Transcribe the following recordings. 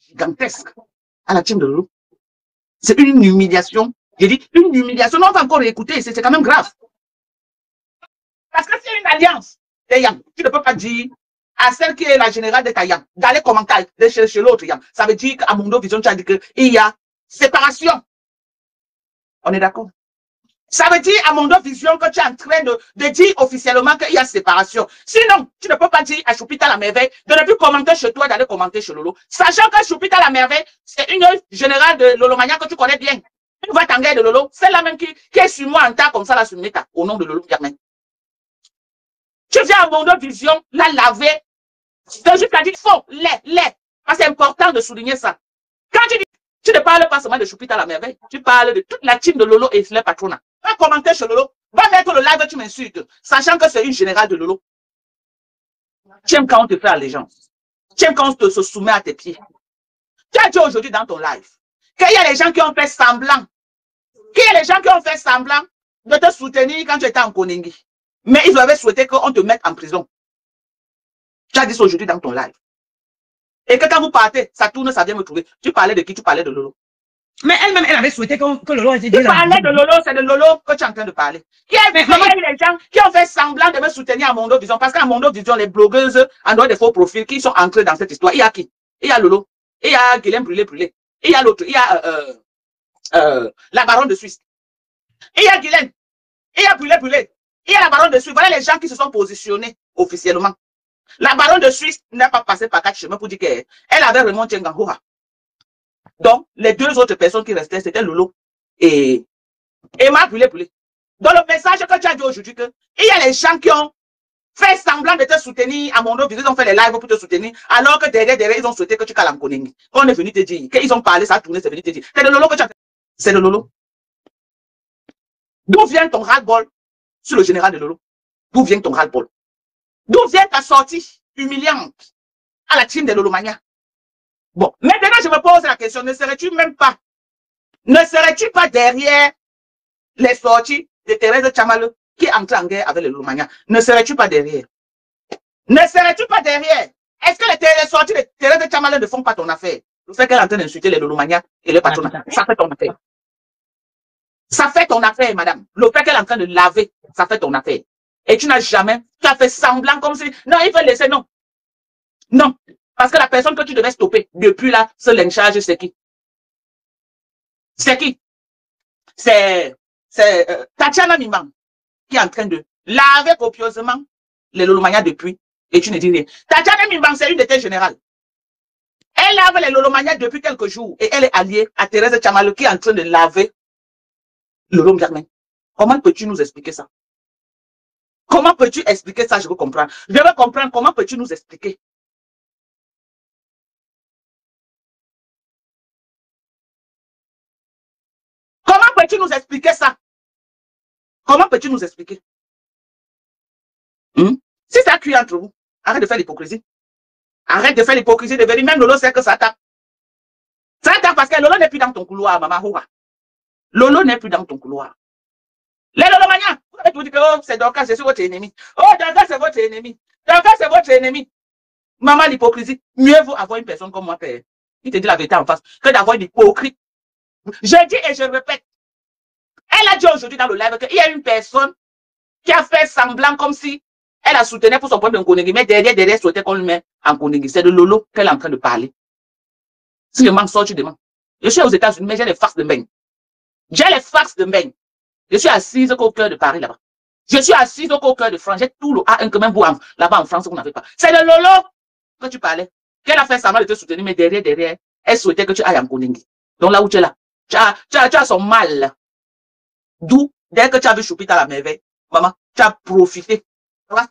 gigantesque à la team de Lolo. C'est une humiliation. J'ai dit une humiliation. Non, on va encore écouter, c'est quand même grave. Parce que c'est une alliance des Yang. Tu ne peux pas dire à celle qui est la générale de ta Yang, d'aller commenter chez l'autre Yang. Ça veut dire qu'à Mondo Vision, tu as dit qu'il y a séparation. On est d'accord? Ça veut dire à Mondo Vision que tu es en train de dire officiellement qu'il y a séparation. Sinon, tu ne peux pas dire à Choupita la merveille de ne plus commenter chez toi, d'aller commenter chez Lolo. Sachant que Choupita la merveille, c'est une générale de Lolo Mania que tu connais bien. Une voix tanguère de Lolo, c'est la même qui est sur moi en tas comme ça, là, sur Meta, au nom de Lolo Germain. Tu viens à Mondo Vision, la laver. Donc, je t'ai dit, faux, lait. Parce que c'est important de souligner ça. Quand tu dis, tu ne parles pas seulement de Choupita la merveille, tu parles de toute la team de Lolo et les patrons. Va commenter chez Lolo, va mettre le live, tu m'insultes, sachant que c'est une générale de Lolo. Tu aimes quand on te fait allégeance. Tu aimes quand on se soumet à tes pieds. Tu as dit aujourd'hui dans ton live qu'il y a les gens qui ont fait semblant. Qu'il y a les gens qui ont fait semblant de te soutenir quand tu étais en Koningui. Mais ils avaient souhaité qu'on te mette en prison. Tu as dit ça aujourd'hui dans ton live. Et que quand vous partez, ça tourne, ça vient me trouver. Tu parlais de qui? Tu parlais de Lolo. Mais elle-même, elle avait souhaité que Lolo était dit. Tu parlais de Lolo, c'est de Lolo que tu es en train de parler. Il y a les gens qui ont fait semblant de me soutenir à Mondo Vision. Parce qu'à Mondo Vision, les blogueuses, en dehors des faux profils, qui sont entrés dans cette histoire. Il y a qui? Il y a Lolo. Il y a Guilhem Brûlé. Il y a l'autre. Il y a la baronne de Suisse. Il y a Guilhem. Il y a Brûlé. Il y a la baronne de Suisse. Voilà les gens qui se sont positionnés officiellement. La baronne de Suisse n'a pas passé par 4 chemins pour dire qu'elle avait remonté Ngangura. Donc, les deux autres personnes qui restaient, c'était Lolo et Emma Brûlé. Donc, le message que tu as dit aujourd'hui, il y a les gens qui ont fait semblant de te soutenir à Mondo Vision, ils ont fait les lives pour te soutenir, alors que derrière, ils ont souhaité que tu cales en Koningui. On est venu te dire, qu'ils ont parlé, ça a tourné, c'est venu te dire. C'est de Lolo que tu as fait. C'est de Lolo. D'où vient ton ras-le-bol sur le général de Lolo? D'où vient ton ras-le-bol? D'où vient ta sortie humiliante à la team de Lolo Mania? Bon, maintenant je me pose la question, ne serais-tu pas derrière les sorties de Thérèse Tchamale qui est entrée en guerre avec les Lolo Mania? Ne serais-tu pas derrière? Est-ce que les sorties de Thérèse Tchamale ne font pas ton affaire? Le fait qu'elle est en train d'insulter les Lolo Mania et les patrons, ça fait ton affaire. Ça fait ton affaire, madame. Le fait qu'elle est en train de laver, ça fait ton affaire. Et tu as fait semblant comme si, non, il faut laisser, non. Non. Parce que la personne que tu devais stopper depuis là, ce lynchage, c'est qui? C'est Tatiana Mimban qui est en train de laver copieusement les Lolo Mania depuis et tu ne dis rien. Tatiana Mimban, c'est une de tes générales. Elle lave les Lolo Mania depuis quelques jours et elle est alliée à Thérèse Tchamale qui est en train de laver Lolo Germain. Comment peux-tu nous expliquer ça? Comment peux-tu expliquer ça? Je veux comprendre. Je veux comprendre comment peux-tu nous expliquer? Comment peux-tu nous expliquer ça? Comment peux-tu nous expliquer? Si ça cuit entre vous, arrête de faire l'hypocrisie. Arrête de faire l'hypocrisie de venir. Même Lolo sait que ça tape. Ça tape parce que Lolo n'est plus dans ton couloir, maman Houra. Lolo n'est plus dans ton couloir. Les Lolo Mania, vous avez tout dit que oh, c'est Dorcas, je suis votre ennemi. Oh, Dorcas, c'est votre ennemi. Dorcas, c'est votre ennemi. Maman, l'hypocrisie. Mieux vaut avoir une personne comme moi, père, qui te dit la vérité en face, que d'avoir une hypocrite. Je dis et je répète. Elle a dit aujourd'hui dans le live qu'il y a une personne qui a fait semblant comme si elle a soutenu pour son point de Koningui, mais derrière, souhaitait qu'on le mette en Koningui. C'est de Lolo qu'elle est en train de parler. Si le manque sort, tu demandes. Je suis aux États-Unis, mais j'ai les fax de Mbeng. J'ai les fax de Mbeng. Je suis assise au cœur de Paris là-bas. Je suis assise au cœur de France. J'ai tout le A1 que même vous, là-bas en France, vous n'avez pas. C'est de Lolo que tu parlais. Qu'elle a fait semblant de te soutenir, mais derrière, elle souhaitait que tu ailles en Koningui. Donc là où tu es là, tu as son mal. D'où, dès que tu as vu Choupita la merveille, maman, tu as profité.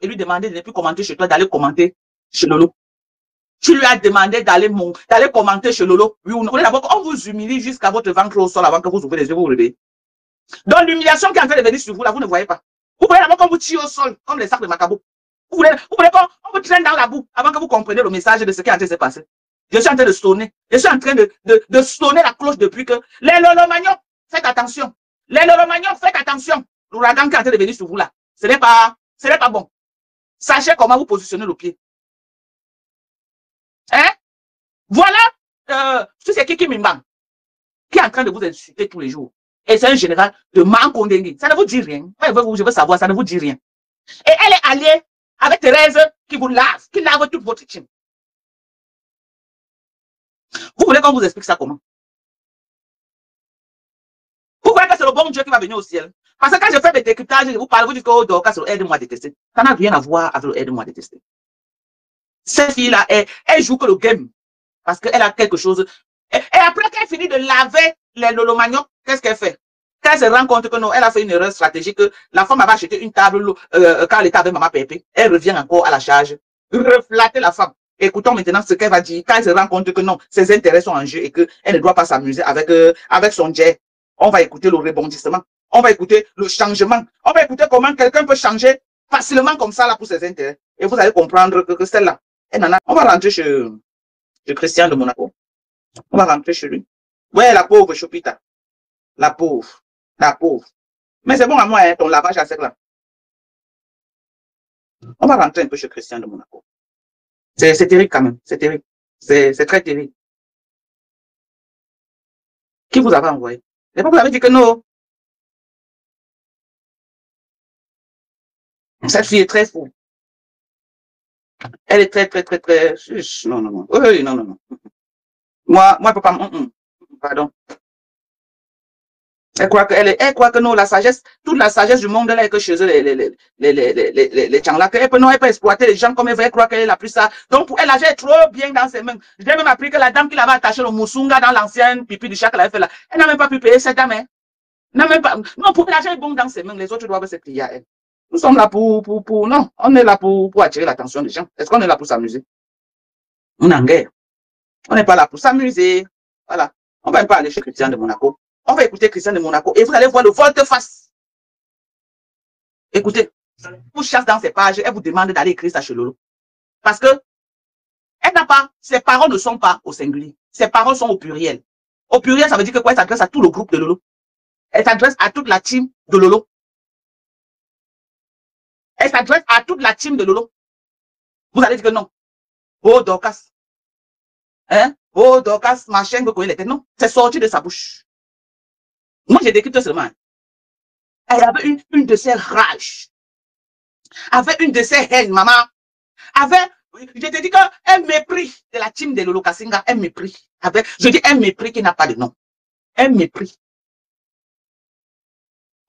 Et lui demander de ne plus commenter chez toi, d'aller commenter chez Lolo. Tu lui as demandé d'aller commenter chez Lolo. Oui ou non. D'abord, on vous humilie jusqu'à votre ventre au sol avant que vous ouvrez les yeux, vous vous réveillez. Donc, l'humiliation qui est en train de venir sur vous, là, vous ne voyez pas. Vous voyez d'abord qu'on vous tire au sol, comme les sacs de Macabo. Vous voulez qu'on vous traîne dans la boue avant que vous compreniez le message de ce qui est en train de se passer. Je suis en train de sonner. Je suis en train de sonner la cloche depuis que les Lolo Magnon, faites attention. Les Lolo Magnon, faites attention. L'ouragan qui est en train de venir sur vous, là. Ce n'est pas bon. Sachez comment vous positionnez le pied. Hein? Voilà c'est qui Mimbang, qui est en train de vous insulter tous les jours. Et c'est un général de Mankondengui. Ça ne vous dit rien. Je veux savoir, ça ne vous dit rien. Et elle est alliée avec Thérèse qui vous lave, qui lave toute votre team. Vous voulez qu'on vous explique ça comment? Vous voyez que c'est le bon Dieu qui va venir au ciel. Parce que quand je fais des décryptages, je vous parle, vous dites que oh, Dorcas, c'est le aide-moi à détester. Ça n'a rien à voir avec le aide-moi à détester. Cette fille-là, elle joue que le game. Parce qu'elle a quelque chose. Et après qu'elle finit de laver les lolomagnocs, qu'est-ce qu'elle fait? Quand elle se rend compte que non, elle a fait une erreur stratégique, la femme avait acheté une table quand elle était avec Maman Pépé. Elle revient encore à la charge. Reflatter la femme. Écoutons maintenant ce qu'elle va dire quand elle se rend compte que non, ses intérêts sont en jeu et qu'elle ne doit pas s'amuser avec son jet. On va écouter le rebondissement. On va écouter le changement. On va écouter comment quelqu'un peut changer facilement comme ça là pour ses intérêts. Et vous allez comprendre que celle-là, on va rentrer chez Christian de Monaco. On va rentrer chez lui. Ouais, la pauvre Chopita. La pauvre. La pauvre. Mais c'est bon à moi, hein, ton lavage à sec là. On va rentrer un peu chez Christian de Monaco. C'est terrible quand même. C'est terrible. C'est très terrible. Qui vous avez envoyé? Et pourquoi vous avez dit que non? Cette fille est très fou. Elle est très. Non, non, non. Oui, non, non, non. Moi, je peux pas. Pardon. Elle croit que non, la sagesse, toute la sagesse du monde, là, est que chez eux, les gens là, elle peut exploiter les gens comme elle veut, elle croit qu'elle a plus ça. Donc, pour elle, l'argent est trop bien dans ses mains. J'ai même appris que la dame qui l'avait attaché le moussunga dans l'ancienne pipi du chat qu'elle avait fait là, elle n'a même pas pu payer cette dame, hein. N'a même pas, non, pour l'argent est bon dans ses mains, les autres doivent se plier à elle. Nous sommes là non, on est là pour attirer l'attention des gens. Est-ce qu'on est là pour s'amuser? On est en guerre. On n'est pas là pour s'amuser. Voilà. On va pas aller chez Christian de Monaco. On va écouter Christian de Monaco et vous allez voir le volte-face. Écoutez, vous chasse dans ses pages, elle vous demande d'aller écrire ça chez Lolo. Parce que elle n'a pas, ses paroles ne sont pas au singulier. Ses paroles sont au pluriel. Au pluriel, ça veut dire que quoi? Elle s'adresse à tout le groupe de Lolo. Elle s'adresse à toute la team de Lolo. Elle s'adresse à toute la team de Lolo. Vous allez dire que non. Oh, Dorcas. Hein? Oh, Dorcas, machin, vous connaissez. Non, c'est sorti de sa bouche. Moi, j'ai décrit seulement. Elle avait une de ses rages. Avait une de ses haines, maman. Je te dis qu'un mépris de la team de Lolo Kassinga, un mépris. Je dis un mépris qui n'a pas de nom. Un mépris.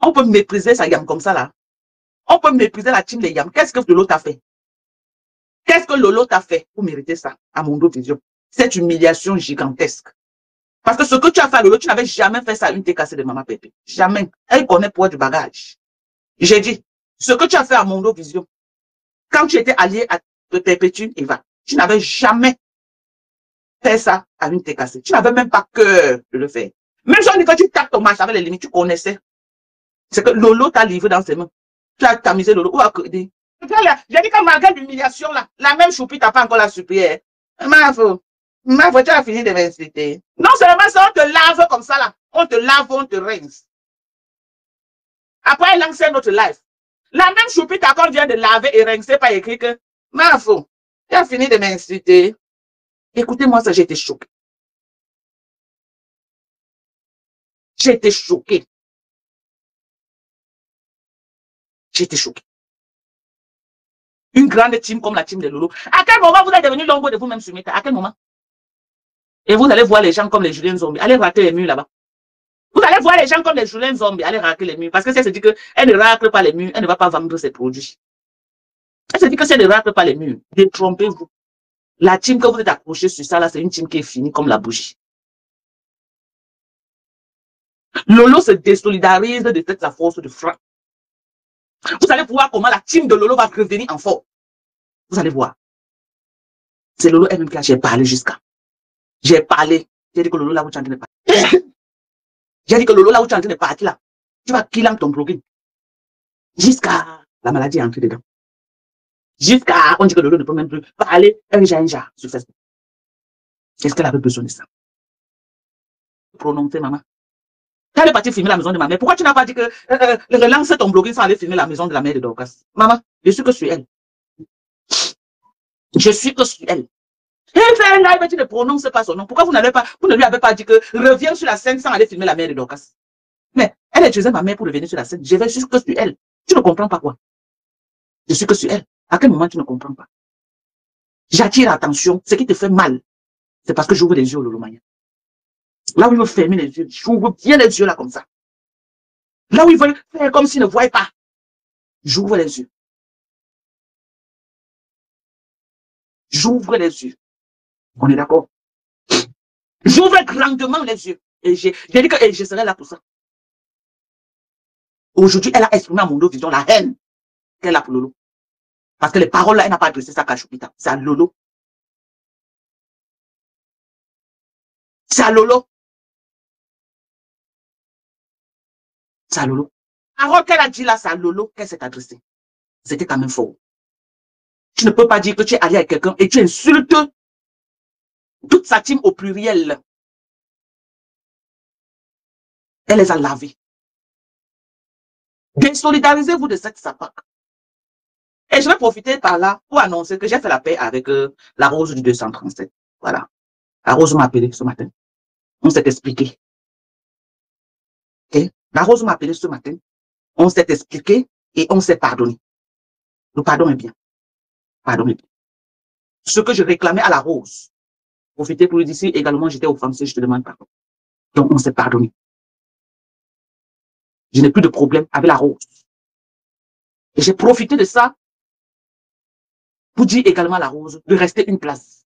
On peut mépriser sa yam comme ça, là. On peut mépriser la team de Yam. Qu'est-ce que Lolo t'a fait? Qu'est-ce que Lolo t'a fait pour mériter ça à Mondo Vision? Cette humiliation gigantesque. Parce que ce que tu as fait à Lolo, tu n'avais jamais fait ça à une cassée de Maman Pépé. Jamais. Elle connaît pour du bagage. J'ai dit, ce que tu as fait à Mondo Vision, quand tu étais allié à Perpétue Eva, tu n'avais jamais fait ça à une cassée. Tu n'avais même pas cœur de le faire. Même si on dit que tu tapes ton match avec les limites, tu connaissais. C'est que Lolo t'a livré dans ses mains. Tu as tamisé Lolo. Où a crédit? J'ai dit que malgré l'humiliation, là, la même choupie t'a pas encore la supplié. Ma tu as fini de m'insulter. Non seulement ça, on te lave comme ça, là. On te lave, on te rince. Après, elle lance notre live. La même choupie t'a encore vient de laver et rincer par écrit que, tu as fini de m'insulter. Écoutez-moi ça, j'ai été choquée. J'ai été choquée. J'ai été choquée. Une grande team comme la team de Lolo. À quel moment vous êtes devenu l'ombre de vous-même sur Meta? À quel moment? Et vous allez voir les gens comme les Julien Zombie. Allez rater les murs là-bas. Vous allez voir les gens comme les Julien Zombie. Allez rater les murs. Parce que si elle se dit qu'elle ne racle pas les murs, elle ne va pas vendre ses produits. Elle se dit que si elle ne racle pas les murs, détrompez-vous. La team que vous êtes accroché sur ça, là, c'est une team qui est finie comme la bougie. Lolo se désolidarise de cette la force de frappe. Vous allez voir comment la team de Lolo va revenir en force. Vous allez voir. C'est Lolo elle-même qui a j'ai parlé jusqu'à. J'ai parlé. J'ai dit que Lolo là où tu es en train de partir. J'ai dit que Lolo là où tu es en train de partir là. Tu vas killer ton plugin. Jusqu'à la maladie est entrée dedans. Jusqu'à on dit que Lolo ne peut même plus parler un ginja sur Facebook. Est-ce qu'elle avait besoin de ça? Prononcer maman. Elle est partie filmer la maison de ma mère. Pourquoi tu n'as pas dit que relance ton blogging sans aller filmer la maison de la mère de Dorcas? Maman, je suis que sur elle. Je suis que sur elle. Il fait un live et tu ne prononces pas son nom. Pourquoi vous ne lui avez pas dit que reviens sur la scène sans aller filmer la mère de Dorcas? Mais elle utilisait ma mère pour revenir sur la scène. Je vais juste que sur elle. Tu ne comprends pas quoi? Je suis que sur elle. À quel moment tu ne comprends pas? J'attire l'attention. Ce qui te fait mal, c'est parce que j'ouvre les yeux au Lolo Maya. Là où il veut fermer les yeux, j'ouvre bien les yeux là comme ça. Là où il veut faire comme s'il ne voyait pas, j'ouvre les yeux. J'ouvre les yeux. On est d'accord? J'ouvre grandement les yeux. Et j'ai dit que je serai là pour ça. Aujourd'hui, elle a exprimé à Mondo Vision la haine qu'elle a pour Lolo. Parce que les paroles là, elle n'a pas adressé ça à Choupita. C'est à Lolo. C'est à Lolo. C'est à Lolo. La parole qu'elle a dit là, c'est à Lolo qu'elle s'est adressée. C'était quand même faux. Tu ne peux pas dire que tu es allé avec quelqu'un et tu insultes toute sa team au pluriel. Elle les a lavés. Désolidarisez-vous de cette sapac. Et je vais profiter par là pour annoncer que j'ai fait la paix avec la Rose du 237. Voilà. La Rose m'a appelé ce matin. On s'est expliqué. Okay? La Rose m'a appelé ce matin. On s'est expliqué et on s'est pardonné. Le pardon est bien. Pardon est bien. Ce que je réclamais à la Rose, profitez pour lui dire si également j'étais offensé, je te demande pardon. Donc on s'est pardonné. Je n'ai plus de problème avec la Rose. Et j'ai profité de ça pour dire également à la Rose de rester une place.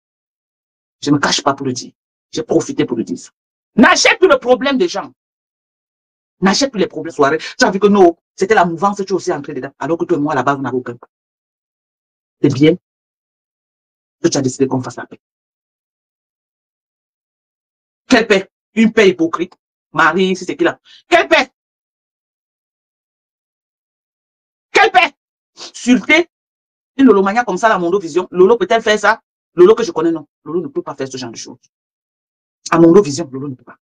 Je ne me cache pas pour le dire. J'ai profité pour le dire. N'achète plus le problème des gens. N'achète plus les problèmes soirées. Tu as vu que non, c'était la mouvance, tu es aussi entré dedans. Alors que toi et moi, là-bas, vous n'avez aucun pas. C'est bien que tu as décidé qu'on fasse la paix. Quelle paix? Une paix hypocrite. Marie, c'est qui là? Quelle paix? Quelle paix? Sulté? Une Lolomania comme ça, la Mondo Vision. Lolo peut-elle faire ça? Lolo que je connais, non. Lolo ne peut pas faire ce genre de choses. À Mondo Vision, Lolo ne peut pas.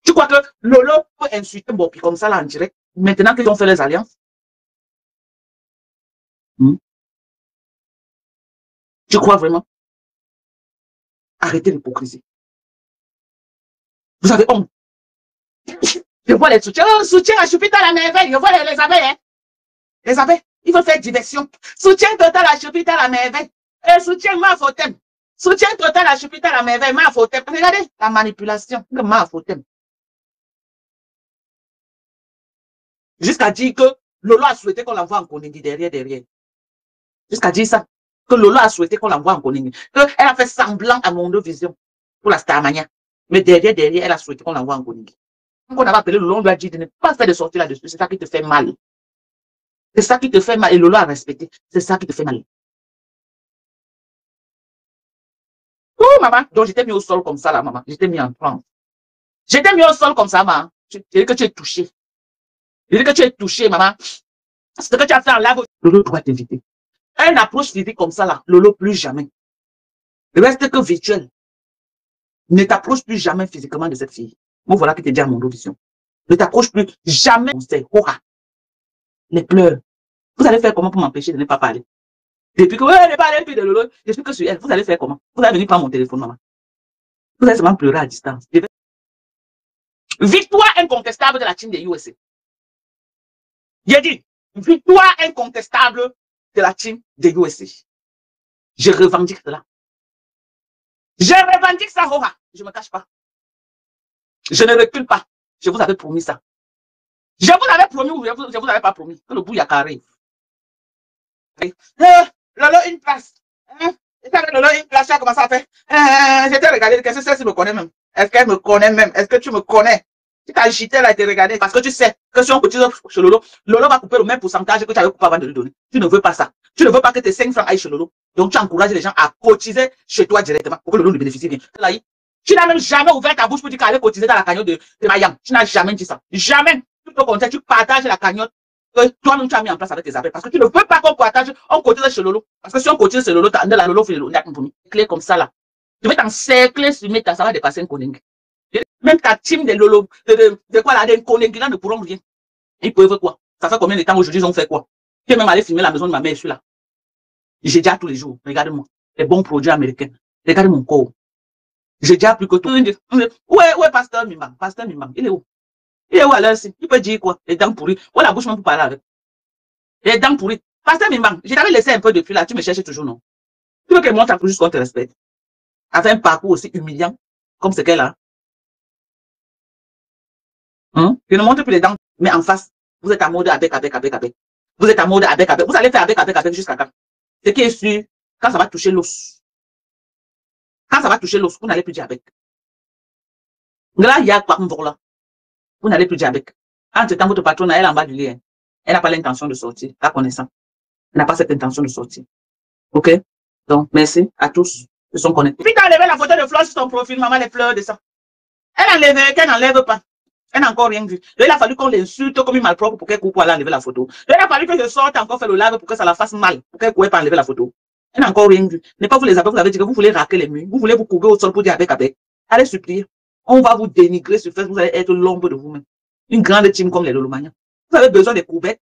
Tu crois que Lolo peut insulter Bopi comme ça là en direct, maintenant qu'ils ont fait les alliances? Tu crois vraiment? Arrêtez l'hypocrisie. Vous avez honte. Je vois les soutiens. Oh, soutien à Choupita la merveille. Je vois les abeilles. Hein? Les abeilles, ils veulent faire diversion. Soutien total à Choupita la merveille. Et soutien ma faute. Soutien total à Choupita la merveille. Ma faute. Regardez la manipulation. Ma faute. Jusqu'à dire que Lolo a souhaité qu'on l'envoie en Koningui derrière. Jusqu'à dire ça. Que Lolo a souhaité qu'on l'envoie en Koningui. Qu'elle a fait semblant à Mondo Vision pour la Starmania. Mais derrière, elle a souhaité qu'on l'envoie en Koningui. Quand on avait appelé Lolo, on lui a dit de ne pas faire de sortie là-dessus. C'est ça qui te fait mal. C'est ça qui te fait mal. Et Lolo a respecté. C'est ça qui te fait mal. Oh, maman. Donc, j'étais mis au sol comme ça, là, maman. J'étais mis en transe. J'étais mis au sol comme ça, maman. Je dis que tu es touché. Je dis que tu es touché, maman. Ce que tu as fait en live, Lolo doit t'éviter. Une approche physique comme ça, là, Lolo, plus jamais. Reste que virtuel. Ne t'approche plus jamais physiquement de cette fille. Moi, voilà qui te dit à Mondo Vision. Ne t'approche plus jamais. C'est Hora. Les pleurs. Vous allez faire comment pour m'empêcher de ne pas parler? Depuis que, ouais, ne parlez plus de Lolo, je suis que sur elle. Vous allez faire comment? Vous allez venir prendre mon téléphone, maman. Vous allez seulement pleurer à distance. Victoire incontestable de la team des USA. J'ai dit, victoire incontestable de la team des USA. Je revendique cela. Je revendique ça, Hora. Je ne me cache pas. Je ne recule pas. Je vous avais promis ça. Je vous avais promis ou je vous avais pas promis que le bouillaka arrive. Lolo, une place. Lolo, une place, tu as commencé à faire. J'étais regardé, qu'est-ce que c'est, si me connaît même? Est-ce qu'elle me connaît même? Est-ce que tu me connais? Tu t'as agité là et t'es regardé parce que tu sais que si on cotise chez Lolo, Lolo va couper le même pourcentage que tu avais coupé avant de lui donner. Tu ne veux pas ça. Tu ne veux pas que tes 5 francs aillent chez Lolo. Donc tu encourages les gens à cotiser chez toi directement pour que Lolo ne bénéficie bien. Tu n'as même jamais ouvert ta bouche pour dire qu'elle allait cotiser dans la cagnotte de Mayam. Tu n'as jamais dit ça. Jamais. Tout au contraire, tu partages la cagnotte que toi-même tu as mis en place avec tes appels. Parce que tu ne veux pas qu'on partage, on cotise chez Lolo. Parce que si on cotise chez Lolo, la Lolo fait le clé comme ça là. Tu veux t'encercler sur Meta, ça va dépasser un Koningui. Même ta team de Lolo, de quoi là, des Koningui là ne pourront rien. Ils peuvent quoi? Ça fait combien de temps aujourd'hui ils ont fait quoi? Tu es même allé filmer la maison de ma mère, je suis là. J'ai déjà tous les jours. Regarde-moi. les bons produits américains. Regardez mon corps. J'ai déjà plus que tout. Où est Pasteur Mimang? Pasteur Mimang, il est où? Il est où alors? Il peut dire quoi? Les dents pourries. Où la bouche même pour parler avec? Les dents pourries. Pasteur Mimang, je t'avais laissé un peu depuis là. Tu me cherches toujours, non? Tu veux qu'elle monte juste qu'on te respecte? Avec un parcours aussi humiliant comme ce qu'elle a. Je ne montre plus les dents, mais en face, vous êtes en mode avec. Vous êtes en mode avec. Vous allez faire avec jusqu'à quand? Ce qui est sûr, quand ça va toucher l'os. Quand ça va toucher l'os, vous n'allez plus dire avec. Là, il y a quoi, là? Vous n'allez plus dire avec. Entre-temps, votre patronne, elle est en bas du lit. Elle n'a pas l'intention de sortir, la connaissant. Elle n'a pas cette intention de sortir. OK? Donc, merci à tous de son connectés. Puis, t'as enlevé la photo de Flore sur son profil, maman, les fleurs de ça. Elle a enlevé, qu'elle n'enlève pas. Elle n'a encore rien vu. Il a fallu qu'on l'insulte comme une malpropre pour qu'elle coupe pour aller enlever la photo. Il a fallu que je sorte encore faire le live pour que ça la fasse mal, pour qu'elle ne pouvait pas enlever la photo. Elle n'a encore rien vu. Mais pas vous les avez, vous avez dit que vous voulez raquer les murs, vous voulez vous couper au sol pour dire avec. Allez supplier. On va vous dénigrer sur Facebook, vous allez être l'ombre de vous-même. Une grande team comme les Lolomaniens. Vous avez besoin des courbettes.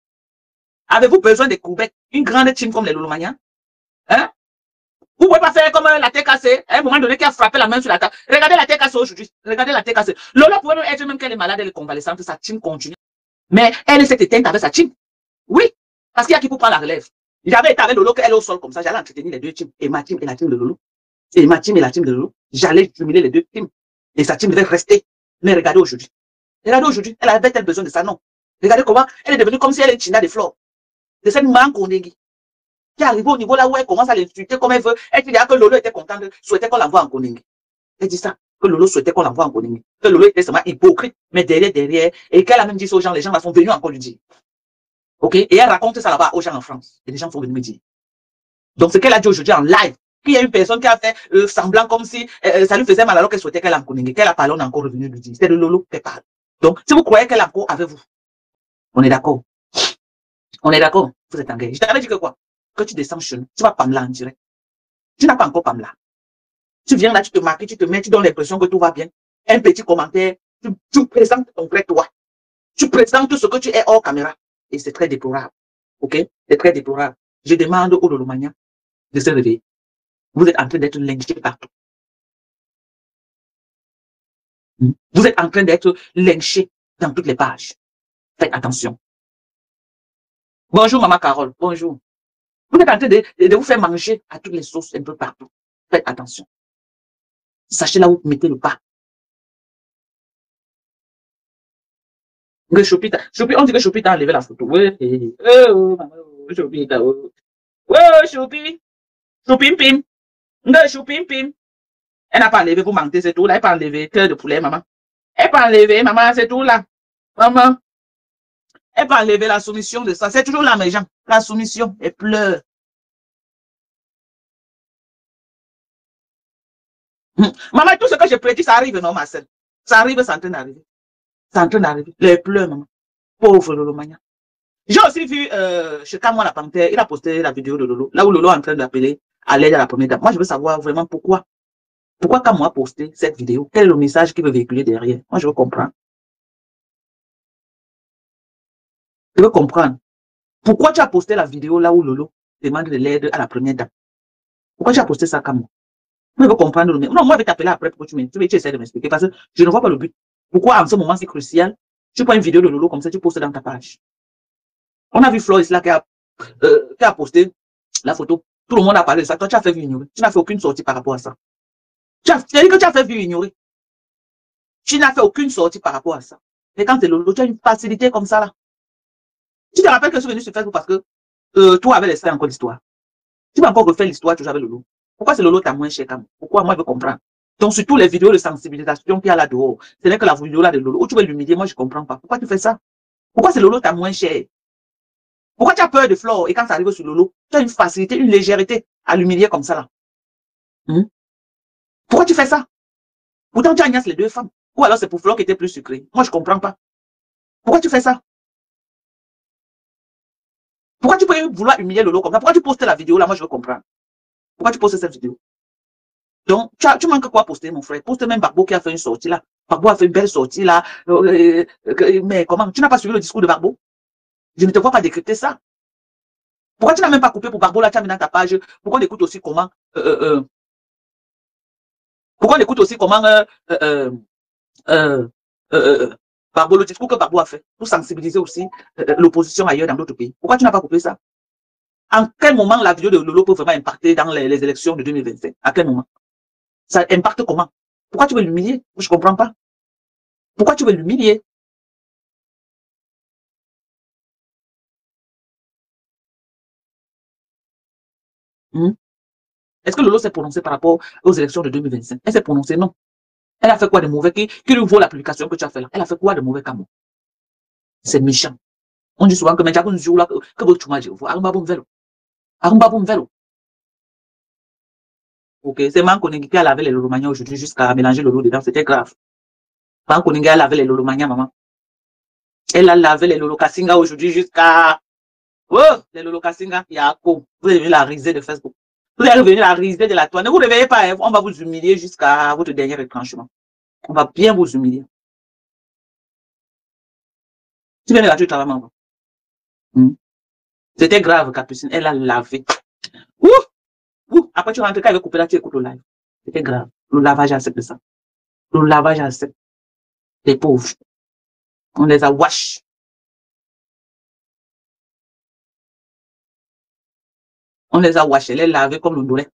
Avez-vous besoin des courbettes? Une grande team comme les Lolomaniens? Hein? Vous ne pouvez pas faire comme la tête cassée, à un moment donné qui a frappé la main sur la table. Regardez la tête cassée aujourd'hui. Regardez la tête cassée. Lolo pouvait même être même qu'elle est malade, elle est convalescente, sa team continue. Mais elle s'est éteinte avec sa team. Oui, parce qu'il y a qui pour prendre la relève. J'avais été avec Lolo, qu'elle est au sol comme ça, j'allais entretenir les deux teams. Et ma team et la team de Lolo. Et ma team et la team de Lolo. J'allais cumuler les deux teams. Et sa team devait rester. Mais regardez aujourd'hui. Regardez aujourd'hui, elle avait-elle besoin de ça? Non. Regardez comment elle est devenue comme si elle est China des fleurs. De cette manque qu'on est qui arrive au niveau là où elle commence à l'insulter comme elle veut. Elle dit que Lolo était content, souhaitait qu'on l'envoie en Koningui. Elle dit ça, que Lolo souhaitait qu'on l'envoie en Koningui. Que Lolo était seulement hypocrite, mais derrière, et qu'elle a même dit ça aux gens, les gens là sont venus encore lui dire. OK? Et elle raconte ça là-bas aux gens en France. Et les gens sont venus me dire. Donc ce qu'elle a dit aujourd'hui en live, qu'il y a une personne qui a fait semblant comme si ça lui faisait mal alors qu'elle souhaitait qu'elle en Koningui, qu'elle a parlé, on est encore revenu lui dire. C'est de Lolo qu'elle parle. Donc si vous croyez qu'elle est encore avec vous, on est d'accord. On est d'accord. Vous êtes engagés. Je t'avais dit que quoi? Que tu descends chez nous, tu vas Pamela en direct. Tu n'as pas encore Pamela. Tu viens là, tu te maquilles, tu te mets, tu donnes l'impression que tout va bien. Un petit commentaire, tu présentes ton vrai toi. Tu présentes tout ce que tu es hors caméra. Et c'est très déplorable. OK? C'est très déplorable. Je demande aux Lolomaniens de se réveiller. Vous êtes en train d'être lynchés partout. Vous êtes en train d'être lynchés dans toutes les pages. Faites attention. Bonjour, Maman Carole. Bonjour. Vous êtes en train de vous faire manger à toutes les sauces un peu partout. Faites attention. Sachez là où vous mettez le pas. Choupi, on dit que Choupi t'a enlevé la photo. Oui, Choupi, Choupi. Choupim pim. Choupim pim. Elle n'a pas enlevé pour mentir, c'est tout là. Elle n'a pas enlevé cœur de poulet, maman. Elle n'a pas enlevé, maman, c'est tout là. Maman. Elle n'a pas enlevé la soumission de ça. C'est toujours là, mes gens. La soumission. Elle pleure. Maman, tout ce que je prédis, ça arrive, non, Marcel? Ça arrive, c'est en train d'arriver. C'est en train d'arriver. Les pleurs, maman. Pauvre Lolomania. J'ai aussi vu chez Kamwa la Panthère, il a posté la vidéo de Lolo, là où Lolo est en train d'appeler à l'aide à la première dame. Moi, je veux savoir vraiment pourquoi. Pourquoi Kamwa a posté cette vidéo? Quel est le message qu'il veut véhiculer derrière? Moi, je veux comprendre. Je veux comprendre. Pourquoi tu as posté la vidéo là où Lolo demande de l'aide à la première dame? Pourquoi tu as posté ça, Kamwa? Moi, je veux comprendre. Non, moi, je vais t'appeler après pour que tu essaies de m'expliquer parce que je ne vois pas le but. Pourquoi, en ce moment si crucial, tu prends une vidéo de Lolo comme ça, tu postes dans ta page? On a vu Flore là qui a posté la photo. Tout le monde a parlé de ça. Toi, tu as fait vu ignorer. Tu n'as fait aucune sortie par rapport à ça. Tu as dit que tu as fait vu ignorer. Tu n'as fait aucune sortie par rapport à ça. Mais quand tu es Lolo, tu as une facilité comme ça là. Tu te rappelles que je suis venu sur Facebook parce que toi avais laissé encore l'histoire. Tu vas encore refaire l'histoire toujours avec Lolo. Pourquoi c'est Lolo t'as moins cher comme? Pourquoi moi je veux comprendre? Donc sur toutes les vidéos de sensibilisation qu'il y a là dehors, ce n'est que la vidéo là de Lolo où tu veux l'humilier, moi je comprends pas. Pourquoi tu fais ça? Pourquoi c'est Lolo t'as moins cher? Pourquoi tu as peur de Flore et quand ça arrive sur Lolo, tu as une facilité, une légèreté à l'humilier comme ça là? Pourquoi tu fais ça? Pourtant tu agnaces les deux femmes. Ou alors c'est pour Flore qui était plus sucrée. Moi je comprends pas. Pourquoi tu fais ça? Pourquoi tu peux vouloir humilier Lolo comme ça? Pourquoi tu postes la vidéo là? Moi je veux comprendre. Pourquoi tu postes cette vidéo? Donc tu manques quoi poster mon frère? Poste même Barbeau qui a fait une sortie là. Barbeau a fait une belle sortie là. Mais comment? Tu n'as pas suivi le discours de Barbeau? Je ne te vois pas décrypter ça. Pourquoi tu n'as même pas coupé pour Barbeau là, tu as mis dans ta page, pourquoi on écoute aussi comment Pourquoi on écoute aussi comment Barbo, le discours que Barbo a fait pour sensibiliser aussi l'opposition ailleurs dans d'autres pays. Pourquoi tu n'as pas coupé ça? En quel moment la vidéo de Lolo peut vraiment impacter dans les élections de 2025? À quel moment? Ça impacte comment? Pourquoi tu veux l'humilier? Je ne comprends pas. Pourquoi tu veux l'humilier? Est-ce que Lolo s'est prononcé par rapport aux élections de 2025? Elle s'est prononcée, non. Elle a fait quoi de mauvais qui lui vaut la publication que tu as fait là? Elle a fait quoi de mauvais, Camo? C'est méchant. On dit souvent que Medjago nous joue là, que vous m'as dit, Arumba bon vélo. Arumba bon vélo. Ok, c'est Mankonegi qui a lavé les Lolomania aujourd'hui jusqu'à mélanger le lot dedans, c'était grave. Mankonegi a lavé les Lolomania, maman. Elle a lavé les Lolokasinga aujourd'hui jusqu'à... Oh, les Lolokasinga, Yako. Vous avez vu la risée de Facebook. Vous avez vu la risée de la toile. Ne vous réveillez pas, hein. On va vous humilier jusqu'à votre dernier retranchement. On va bien vous humilier. Tu viens de la tuer travail, C'était grave, Capucine. Elle a lavé. Ouh! Ouh! Après, tu rentres, quand elle veut couper là, tu écoutes le live. C'était grave. Le lavage accepte ça. Le lavage accepte. Les pauvres. On les a wash. On les a washés, les laver comme le doulet.